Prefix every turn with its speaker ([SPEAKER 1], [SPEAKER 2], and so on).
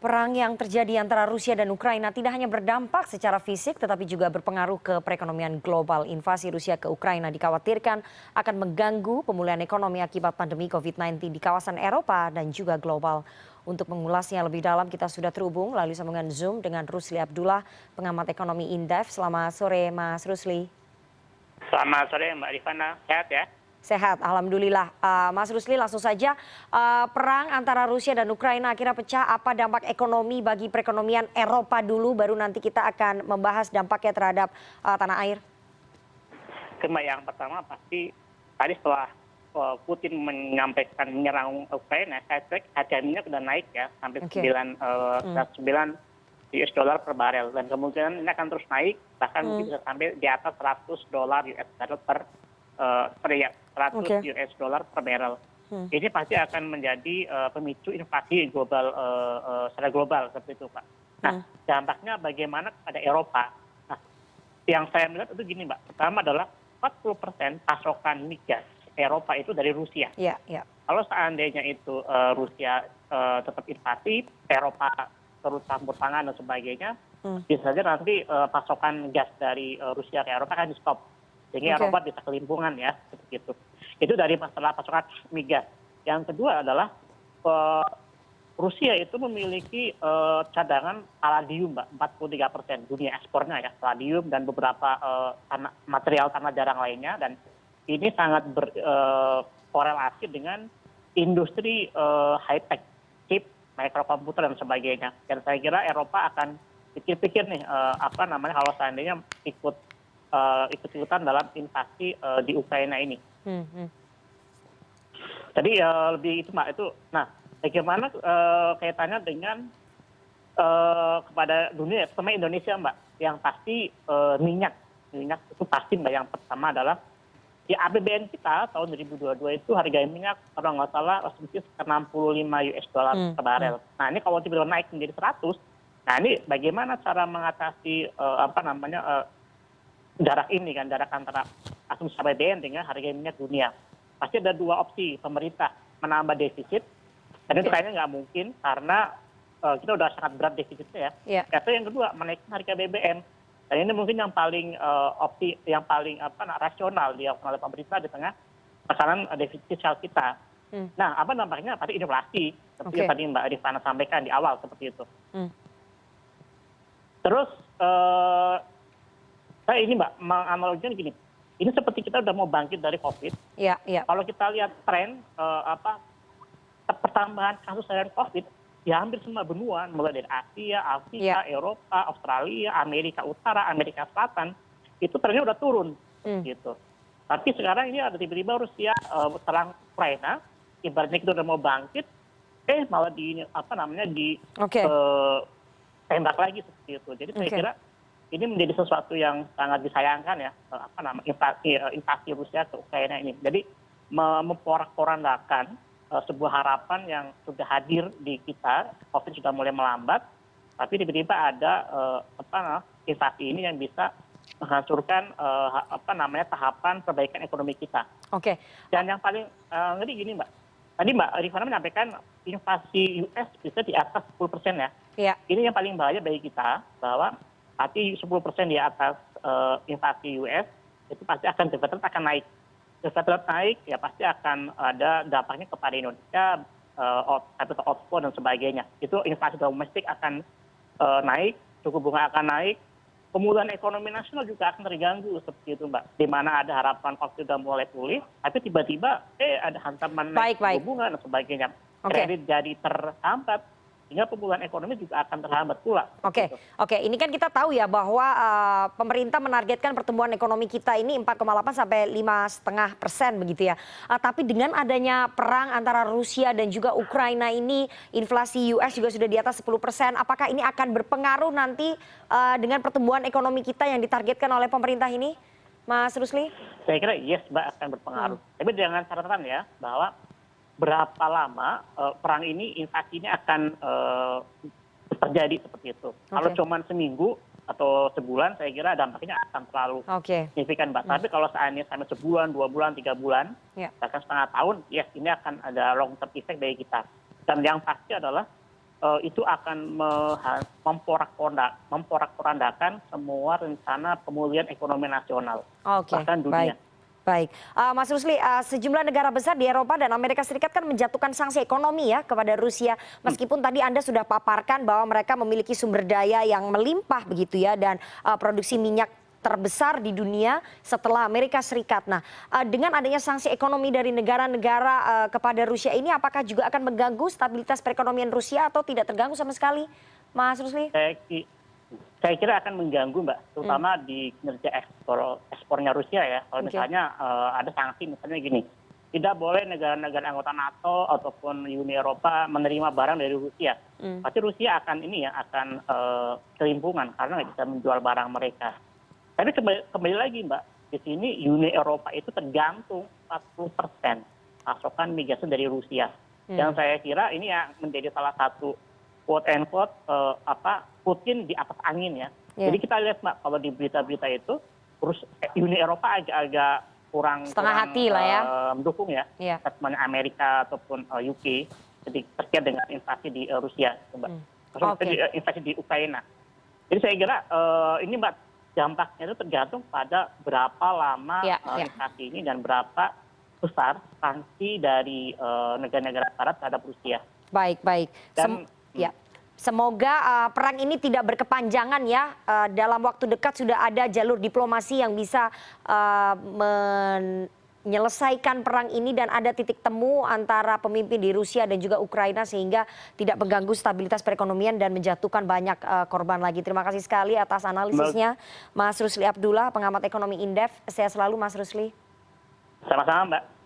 [SPEAKER 1] Perang yang terjadi antara Rusia dan Ukraina tidak hanya berdampak secara fisik tetapi juga berpengaruh ke perekonomian global. Invasi Rusia ke Ukraina dikhawatirkan akan mengganggu pemulihan ekonomi akibat pandemi COVID-19 di kawasan Eropa dan juga global. Untuk mengulasnya lebih dalam kita sudah terhubung melalui sambungan Zoom dengan Rusli Abdullah, pengamat ekonomi Indef. Selamat sore Mas Rusli.
[SPEAKER 2] Selamat sore Mbak Rifana, sehat ya?
[SPEAKER 1] Sehat, alhamdulillah. Mas Rusli, langsung saja, perang antara Rusia dan Ukraina akhirnya pecah. Apa dampak ekonomi bagi perekonomian Eropa dulu, baru nanti kita akan membahas dampaknya terhadap tanah air.
[SPEAKER 2] Mbak, yang pertama pasti tadi setelah Putin menyampaikan menyerang Ukraina, saya cek harga minyak sudah naik ya sampai 9 US dollar per barel, dan kemungkinan ini akan terus naik, bahkan mungkin bisa sampai di atas 100 dolar US barrel per 100 US dollar per barrel. Ini pasti akan menjadi pemicu inflasi global secara global seperti itu, Pak. Nah, dampaknya bagaimana kepada Eropa? Nah, yang saya melihat itu gini, Mbak. Pertama adalah 40% pasokan migas Eropa itu dari Rusia. Kalau seandainya itu Rusia tetap invasi, Eropa terus campur tangan dan sebagainya, bisa saja nanti pasokan gas dari Rusia ke Eropa akan di stop. Sehingga Eropa bisa kelimpungan ya, seperti itu. Itu dari masalah pasokan migas. Yang kedua adalah Rusia itu memiliki cadangan palladium, Mbak, 43% dunia ekspornya ya, palladium dan beberapa material tanah jarang lainnya, dan ini sangat berkorelasi dengan industri high-tech, chip, mikrokomputer dan sebagainya. Dan saya kira Eropa akan pikir-pikir nih, kalau seandainya ikut-ikutan dalam invasi di Ukraina ini. Jadi lebih itu, Mbak, itu. Nah, bagaimana kaitannya dengan kepada dunia, terutama Indonesia, Mbak? Yang pasti minyak itu pasti, Mbak. Yang pertama adalah di APBN kita tahun 2022 itu harga minyak kalau nggak salah asumsi 65 US dollar per barel. Nah, ini kalau tiba-tiba naik menjadi 100, nah ini bagaimana cara mengatasi jarak antara asumsi APBN dengan harga minyak dunia. Pasti ada dua opsi, pemerintah menambah defisit, dan itu kayaknya nggak mungkin karena kita udah sangat berat defisitnya ya. Atau yang kedua, menaikkan harga BBM. Dan ini mungkin yang paling rasional dilakukan oleh pemerintah di tengah persoalan defisit fiskal kita. Nah, apa dampaknya? Pasti inflasi, seperti yang tadi Mbak Rifana sampaikan di awal, seperti itu. Terus saya ini, Mbak, menganalogikan gini, ini seperti kita udah mau bangkit dari COVID. Kalau kita lihat tren pertambahan kasus harian COVID, ya hampir semua benua, mulai dari Asia, Afrika, Eropa, Australia, Amerika Utara, Amerika Selatan, itu trennya udah turun, gitu. Tapi sekarang ini ada tiba-tiba Rusia serang Ukraina, ibaratnya kita udah mau bangkit, malah tembak lagi seperti itu. Jadi saya kira ini menjadi sesuatu yang sangat disayangkan ya, invasi Rusia ke Ukraina ini. Jadi memporak-porandakan sebuah harapan yang sudah hadir di kita, COVID sudah mulai melambat, tapi tiba-tiba ada invasi ini yang bisa menghancurkan tahapan perbaikan ekonomi kita. Dan yang paling ngeri gini, Mbak. Tadi Mbak Rifana menyampaikan inflasi US bisa di atas 10% ya. Ini yang paling bahaya bagi kita, bahwa pasti 10% di atas inflasi US itu pasti akan naik. Defisit naik, ya pasti akan ada dampaknya kepada Indonesia, capital outflow dan sebagainya. Itu inflasi domestik akan naik, suku bunga akan naik, pemulihan ekonomi nasional juga akan terganggu seperti itu, Mbak. Di mana ada harapan COVID sudah mulai pulih, tapi tiba-tiba ada hantaman naik suku bunga dan sebagainya. Kredit jadi terhambat, sehingga pemulihan ekonomi juga akan terhambat pula.
[SPEAKER 1] Ini kan kita tahu ya bahwa pemerintah menargetkan pertumbuhan ekonomi kita ini 4,8 sampai 5,5% begitu ya. Tapi dengan adanya perang antara Rusia dan juga Ukraina ini, inflasi US juga sudah di atas 10%. Apakah ini akan berpengaruh nanti dengan pertumbuhan ekonomi kita yang ditargetkan oleh pemerintah ini, Mas Rusli?
[SPEAKER 2] Saya kira yes, Mbak, akan berpengaruh. Tapi dengan catatan ya, bahwa berapa lama perang ini invasinya akan terjadi seperti itu. Kalau cuma seminggu atau sebulan, saya kira dampaknya akan terlalu signifikan, Mbak. Tapi kalau seandainya sampai sebulan, 2 bulan, 3 bulan, bahkan setengah tahun, yes, ini akan ada long term effect bagi kita. Dan yang pasti adalah itu akan memporak-porandakan semua rencana pemulihan ekonomi nasional,
[SPEAKER 1] Oke,
[SPEAKER 2] bahkan dunia.
[SPEAKER 1] baik. Mas Rusli, sejumlah negara besar di Eropa dan Amerika Serikat kan menjatuhkan sanksi ekonomi ya kepada Rusia. Meskipun tadi Anda sudah paparkan bahwa mereka memiliki sumber daya yang melimpah begitu ya dan produksi minyak terbesar di dunia setelah Amerika Serikat. Nah, dengan adanya sanksi ekonomi dari negara-negara kepada Rusia ini, apakah juga akan mengganggu stabilitas perekonomian Rusia atau tidak terganggu sama sekali, Mas Rusli?
[SPEAKER 2] Saya kira akan mengganggu, Mbak, terutama di kinerja ekspornya Rusia ya. Kalau misalnya ada sanksi, misalnya gini, tidak boleh negara-negara anggota NATO ataupun Uni Eropa menerima barang dari Rusia. Pasti Rusia akan kelimpungan karena nggak bisa menjual barang mereka. Tapi kembali lagi, Mbak, di sini Uni Eropa itu tergantung 40% pasokan migas dari Rusia. Yang saya kira ini yang menjadi salah satu quote and quote Putin di atas angin ya. Jadi kita lihat, Mbak, kalau di berita-berita itu Uni Eropa agak kurang
[SPEAKER 1] hati lah ya,
[SPEAKER 2] mendukung ya, statement Amerika ataupun UK terkait dengan invasi di Rusia, Mbak. Invasi di Ukraina. Jadi saya kira ini, Mbak, dampaknya itu tergantung pada berapa lama invasi ini dan berapa besar sanksi dari negara-negara barat terhadap Rusia.
[SPEAKER 1] Baik.
[SPEAKER 2] Dan
[SPEAKER 1] semoga perang ini tidak berkepanjangan ya. Dalam waktu dekat sudah ada jalur diplomasi yang bisa menyelesaikan perang ini dan ada titik temu antara pemimpin di Rusia dan juga Ukraina sehingga tidak mengganggu stabilitas perekonomian dan menjatuhkan banyak korban lagi. Terima kasih sekali atas analisisnya, Mas Rusli Abdullah, pengamat ekonomi Indef. Sehat selalu, Mas Rusli.
[SPEAKER 2] Sama-sama, Mbak.